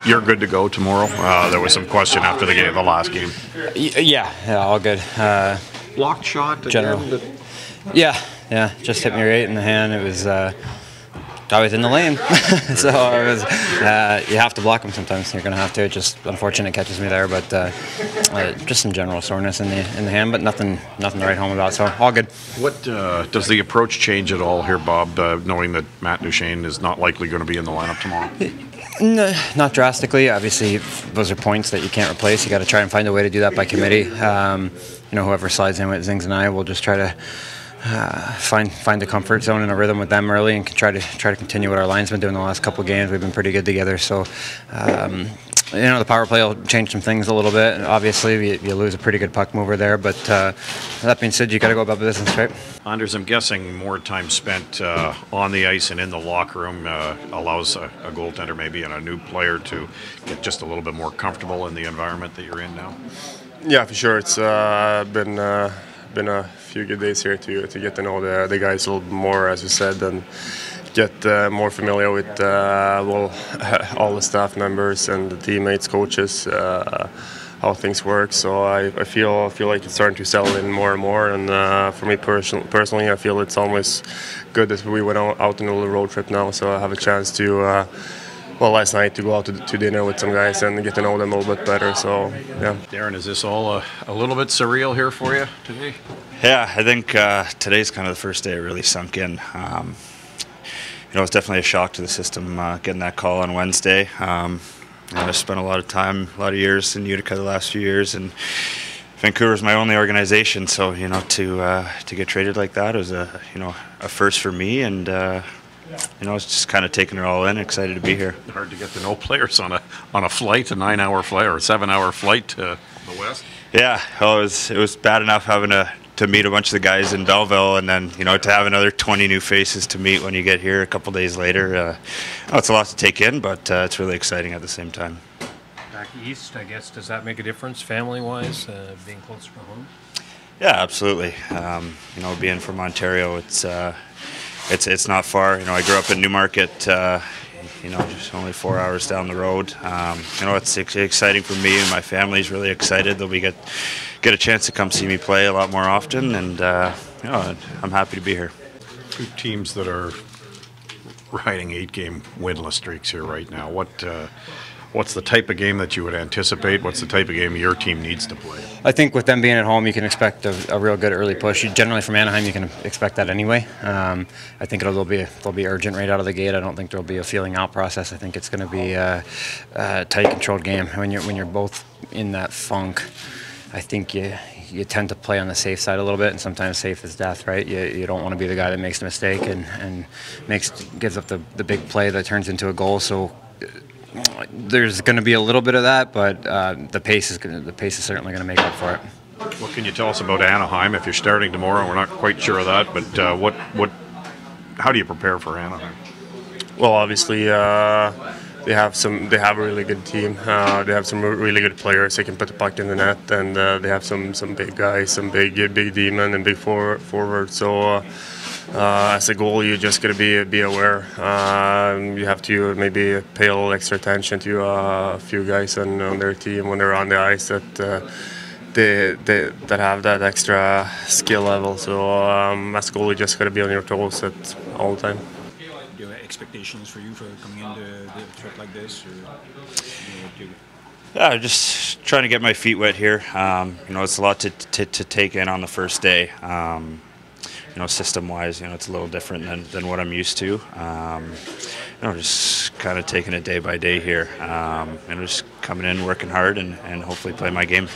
You're good to go tomorrow. There was some question after the game, the last game. Yeah, all good. Blocked shot general. again? Yeah, just hit me right in the hand. It was I was in the lane, so it was, you have to block them sometimes. You're going to have to. It's just unfortunate it catches me there, but just some general soreness in the hand, but nothing to write home about. So all good. What does the approach change at all here, Bob? Knowing that Matt Duchene is not likely going to be in the lineup tomorrow. No, not drastically. Obviously, those are points that you can't replace. You got to try and find a way to do that by committee. Whoever slides in with Zings and I will just try to find the comfort zone and a rhythm with them early, and try to continue what our line's been doing the last couple of games. We've been pretty good together. So, the power play will change some things a little bit. Obviously, you lose a pretty good puck mover there, but that being said, you got to go about business, right? Anders, I'm guessing more time spent on the ice and in the locker room allows a goaltender maybe and a new player to get just a little bit more comfortable in the environment that you're in now. Yeah, for sure. It's been a few good days here to get to know the guys a little bit more, as you said, and get more familiar with all the staff members and the teammates, coaches, how things work. So I feel like it's starting to settle in more and more. And for me personally, I feel it's always good that we went out on a little road trip now, so I have a chance to. Last night to go out to dinner with some guys and get to know them a little bit better. So, yeah. Darren, is this all a little bit surreal here for you today? Yeah, I think today's kind of the first day it really sunk in. It's definitely a shock to the system getting that call on Wednesday. I spent a lot of years in Utica the last few years, and Vancouver's my only organization. So, to get traded like that was a first for me, and it's just kind of taking it all in. Excited to be here. Hard to get to know players on a flight, a 9-hour flight or a 7-hour flight to the west. Yeah, it was bad enough having to meet a bunch of the guys in Belleville, and then to have another 20 new faces to meet when you get here a couple days later. It's a lot to take in, but it's really exciting at the same time. Back east, I guess, does that make a difference family-wise, being closer to home? Yeah, absolutely. Being from Ontario, it's not far. I grew up in Newmarket, just only 4 hours down the road. It's exciting for me, and my family's really excited. They'll get a chance to come see me play a lot more often, and I'm happy to be here. Two teams that are riding 8-game winless streaks here right now. What's the type of game that you would anticipate? What's the type of game your team needs to play? I think with them being at home, you can expect a real good early push. Generally from Anaheim, you can expect that anyway. I think they'll be urgent right out of the gate. I don't think there'll be a feeling out process. I think it's going to be a tight, controlled game. When you're both in that funk, I think you tend to play on the safe side a little bit, and sometimes safe is death, right? You don't want to be the guy that makes a mistake and gives up the big play that turns into a goal. So there's going to be a little bit of that, but the pace is certainly going to make up for it. What can you tell us about Anaheim? If you're starting tomorrow, we're not quite sure of that, but how do you prepare for Anaheim? Well, obviously they have a really good team. They have some really good players. They can put the puck in the net, and they have some big guys, some big demon and big forward. So. As a goal, you just got to be aware. You have to maybe pay a little extra attention to a few guys on their team when they're on the ice that have that extra skill level. So as a goal, you just got to be on your toes all the time. Do you have expectations for you for coming into the trip like this? Yeah, just trying to get my feet wet here. It's a lot to take in on the first day. System-wise, it's a little different than what I'm used to. Just kind of taking it day by day here. Just coming in, working hard, and hopefully play my game.